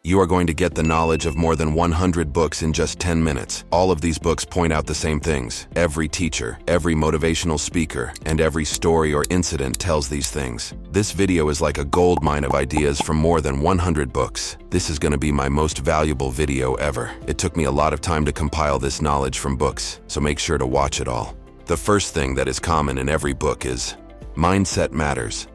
You are going to get the knowledge of more than 100 books in just 10 minutes. All of these books point out the same things. Every teacher, every motivational speaker, and every story or incident tells these things. This video is like a goldmine of ideas from more than 100 books. This is going to be my most valuable video ever. It took me a lot of time to compile this knowledge from books, so make sure to watch it all. The first thing that is common in every book is mindset matters.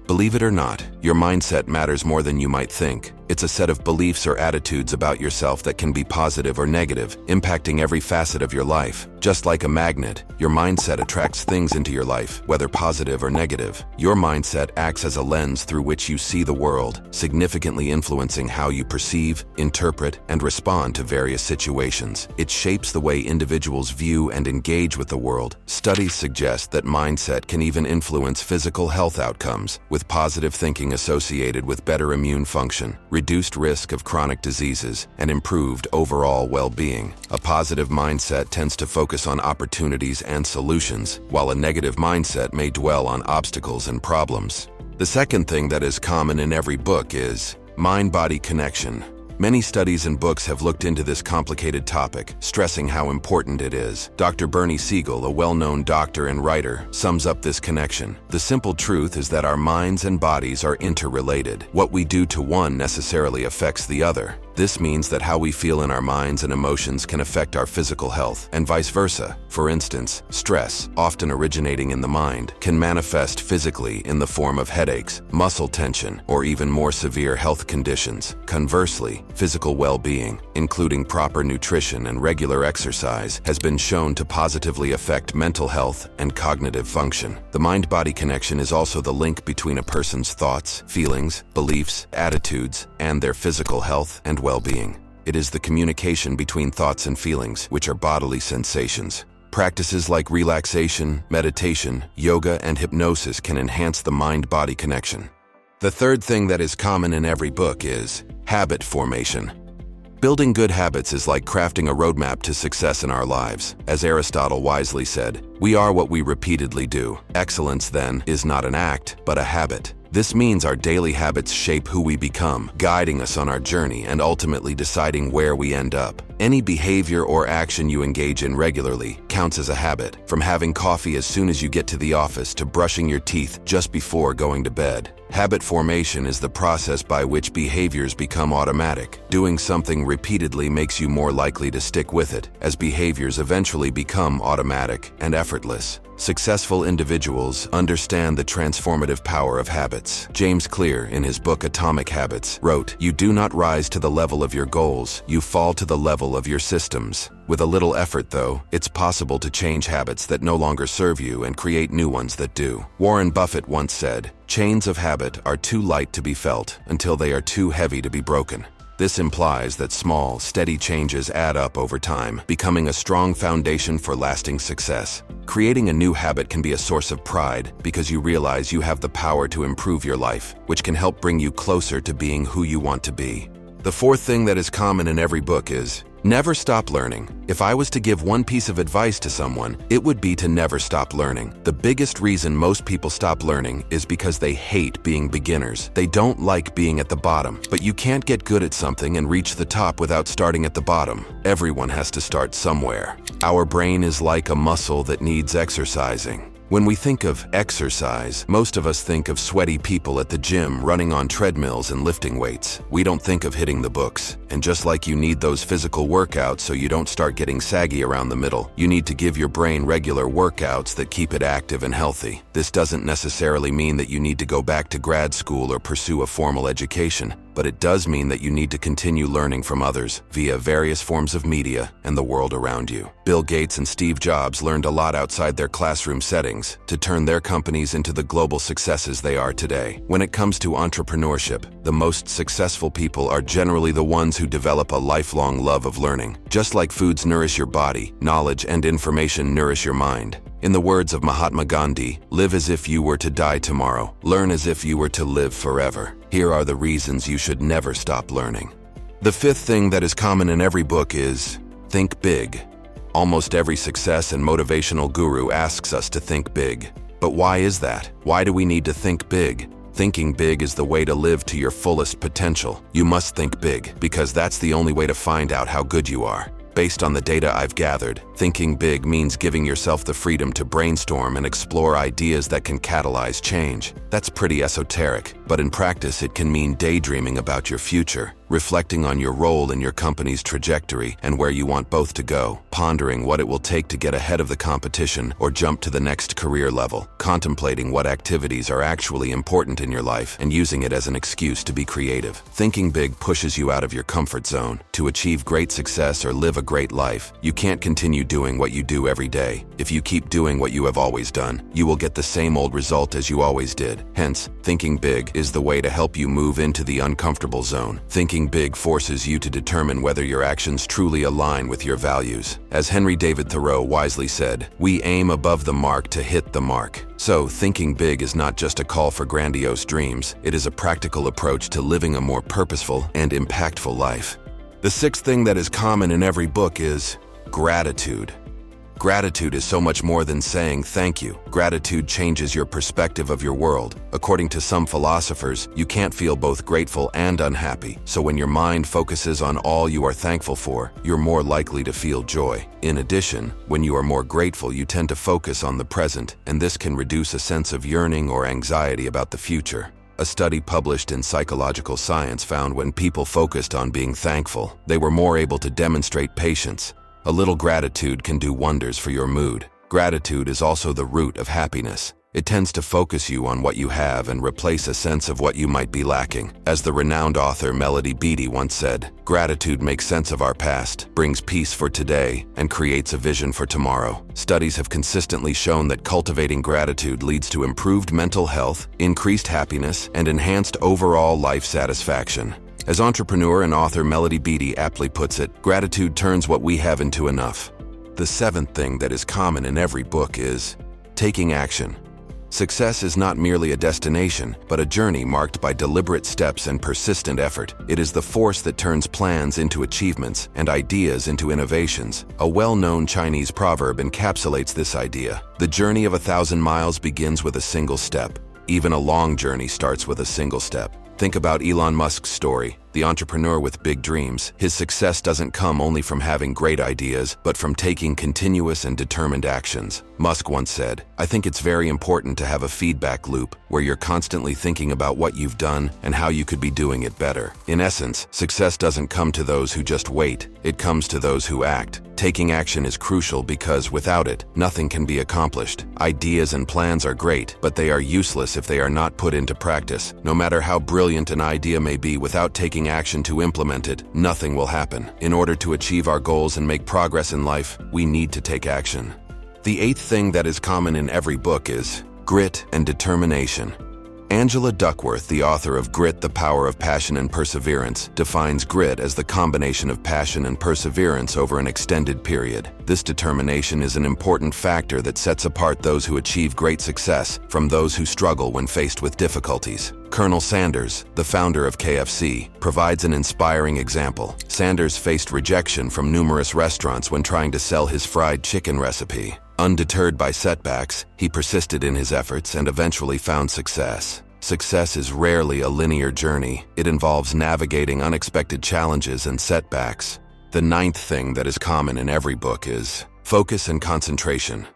Believe it or not, your mindset matters more than you might think. It's a set of beliefs or attitudes about yourself that can be positive or negative, impacting every facet of your life. Just like a magnet, your mindset attracts things into your life, whether positive or negative. Your mindset acts as a lens through which you see the world, significantly influencing how you perceive, interpret, and respond to various situations. It shapes the way individuals view and engage with the world. Studies suggest that mindset can even influence physical health outcomes, with positive thinking associated with better immune function, reduced risk of chronic diseases, and improved overall well-being. A positive mindset tends to focus on opportunities and solutions, while a negative mindset may dwell on obstacles and problems. The second thing that is common in every book is mind-body connection. Many studies and books have looked into this complicated topic, stressing how important it is. Dr. Bernie Siegel, a well-known doctor and writer, sums up this connection. The simple truth is that our minds and bodies are interrelated. What we do to one necessarily affects the other. This means that how we feel in our minds and emotions can affect our physical health, and vice versa. For instance, stress, often originating in the mind, can manifest physically in the form of headaches, muscle tension, or even more severe health conditions. Conversely, physical well-being, including proper nutrition and regular exercise, has been shown to positively affect mental health and cognitive function. The mind-body connection is also the link between a person's thoughts, feelings, beliefs, attitudes, and their physical health and well-being. It is the communication between thoughts and feelings, which are bodily sensations. Practices like relaxation, meditation, yoga, and hypnosis can enhance the mind-body connection. The third thing that is common in every book is habit formation. Building good habits is like crafting a roadmap to success in our lives. As Aristotle wisely said, "We are what we repeatedly do." Excellence, then, is not an act, but a habit. This means our daily habits shape who we become, guiding us on our journey and ultimately deciding where we end up. Any behavior or action you engage in regularly counts as a habit, from having coffee as soon as you get to the office to brushing your teeth just before going to bed. Habit formation is the process by which behaviors become automatic. Doing something repeatedly makes you more likely to stick with it, as behaviors eventually become automatic and effortless. Successful individuals understand the transformative power of habits. James Clear, in his book Atomic Habits, wrote, "You do not rise to the level of your goals, you fall to the level of your systems." With a little effort, though, it's possible to change habits that no longer serve you and create new ones that do. Warren Buffett once said, "Chains of habit are too light to be felt until they are too heavy to be broken." This implies that small, steady changes add up over time, becoming a strong foundation for lasting success. Creating a new habit can be a source of pride because you realize you have the power to improve your life, which can help bring you closer to being who you want to be. The fourth thing that is common in every book is never stop learning. If I was to give one piece of advice to someone, it would be to never stop learning. The biggest reason most people stop learning is because they hate being beginners. They don't like being at the bottom. But you can't get good at something and reach the top without starting at the bottom. Everyone has to start somewhere. Our brain is like a muscle that needs exercising. When we think of exercise, most of us think of sweaty people at the gym running on treadmills and lifting weights. We don't think of hitting the books. And just like you need those physical workouts so you don't start getting saggy around the middle, you need to give your brain regular workouts that keep it active and healthy. This doesn't necessarily mean that you need to go back to grad school or pursue a formal education, but it does mean that you need to continue learning from others via various forms of media and the world around you. Bill Gates and Steve Jobs learned a lot outside their classroom settings to turn their companies into the global successes they are today. When it comes to entrepreneurship, the most successful people are generally the ones who develop a lifelong love of learning. Just like foods nourish your body, knowledge and information nourish your mind. In the words of Mahatma Gandhi, live as if you were to die tomorrow. Learn as if you were to live forever. Here are the reasons you should never stop learning. The fifth thing that is common in every book is think big. Almost every success and motivational guru asks us to think big. But why is that? Why do we need to think big? Thinking big is the way to live to your fullest potential. You must think big, because that's the only way to find out how good you are. Based on the data I've gathered, thinking big means giving yourself the freedom to brainstorm and explore ideas that can catalyze change. That's pretty esoteric, but in practice it can mean daydreaming about your future, reflecting on your role in your company's trajectory and where you want both to go, pondering what it will take to get ahead of the competition or jump to the next career level, contemplating what activities are actually important in your life and using it as an excuse to be creative. Thinking big pushes you out of your comfort zone. To achieve great success or live a great life, you can't continue doing what you do every day. If you keep doing what you have always done, you will get the same old result as you always did. Hence, thinking big is the way to help you move into the uncomfortable zone. Thinking big forces you to determine whether your actions truly align with your values. As Henry David Thoreau wisely said, "We aim above the mark to hit the mark." So, thinking big is not just a call for grandiose dreams, it is a practical approach to living a more purposeful and impactful life. The sixth thing that is common in every book is gratitude. Gratitude is so much more than saying thank you. Gratitude changes your perspective of your world. According to some philosophers, you can't feel both grateful and unhappy. So when your mind focuses on all you are thankful for, you're more likely to feel joy. In addition, when you are more grateful, you tend to focus on the present, and this can reduce a sense of yearning or anxiety about the future. A study published in Psychological Science found when people focused on being thankful, they were more able to demonstrate patience. A little gratitude can do wonders for your mood. Gratitude is also the root of happiness. It tends to focus you on what you have and replace a sense of what you might be lacking. As the renowned author Melody Beattie once said, "Gratitude makes sense of our past, brings peace for today, and creates a vision for tomorrow." Studies have consistently shown that cultivating gratitude leads to improved mental health, increased happiness, and enhanced overall life satisfaction. As entrepreneur and author Melody Beattie aptly puts it, gratitude turns what we have into enough. The seventh thing that is common in every book is taking action. Success is not merely a destination, but a journey marked by deliberate steps and persistent effort. It is the force that turns plans into achievements and ideas into innovations. A well-known Chinese proverb encapsulates this idea. The journey of 1,000 miles begins with a single step. Even a long journey starts with a single step. Think about Elon Musk's story, the entrepreneur with big dreams. His success doesn't come only from having great ideas, but from taking continuous and determined actions. Musk once said, "I think it's very important to have a feedback loop where you're constantly thinking about what you've done and how you could be doing it better." In essence, success doesn't come to those who just wait, it comes to those who act. Taking action is crucial because without it, nothing can be accomplished. Ideas and plans are great, but they are useless if they are not put into practice. No matter how brilliant an idea may be, without taking action to implement it, nothing will happen. In order to achieve our goals and make progress in life, we need to take action. The eighth thing that is common in every book is grit and determination. Angela Duckworth, the author of Grit, The Power of Passion and Perseverance, defines grit as the combination of passion and perseverance over an extended period. This determination is an important factor that sets apart those who achieve great success from those who struggle when faced with difficulties. Colonel Sanders, the founder of KFC, provides an inspiring example. Sanders faced rejection from numerous restaurants when trying to sell his fried chicken recipe. Undeterred by setbacks, he persisted in his efforts and eventually found success. Success is rarely a linear journey. It involves navigating unexpected challenges and setbacks. The ninth thing that is common in every book is focus and concentration.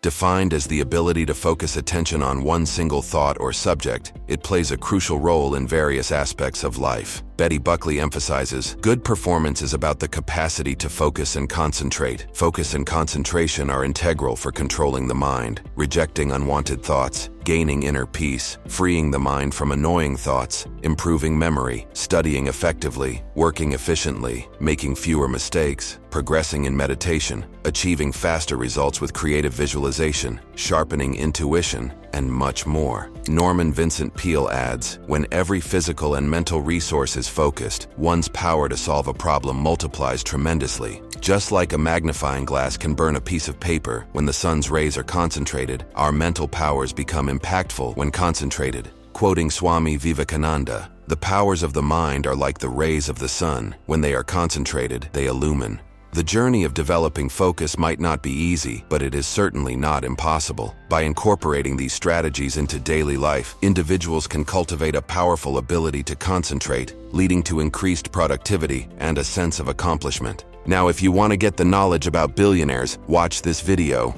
Defined as the ability to focus attention on one single thought or subject, it plays a crucial role in various aspects of life. Betty Buckley emphasizes, good performance is about the capacity to focus and concentrate. Focus and concentration are integral for controlling the mind, rejecting unwanted thoughts, gaining inner peace, freeing the mind from annoying thoughts, improving memory, studying effectively, working efficiently, making fewer mistakes, progressing in meditation, achieving faster results with creative visualization, sharpening intuition, and much more. Norman Vincent Peale adds, when every physical and mental resource is focused, one's power to solve a problem multiplies tremendously. Just like a magnifying glass can burn a piece of paper when the sun's rays are concentrated, our mental powers become impactful when concentrated. Quoting Swami Vivekananda, the powers of the mind are like the rays of the sun. When they are concentrated, they illumine. The journey of developing focus might not be easy, but it is certainly not impossible. By incorporating these strategies into daily life, individuals can cultivate a powerful ability to concentrate, leading to increased productivity and a sense of accomplishment. Now, if you want to get the knowledge about billionaires, watch this video.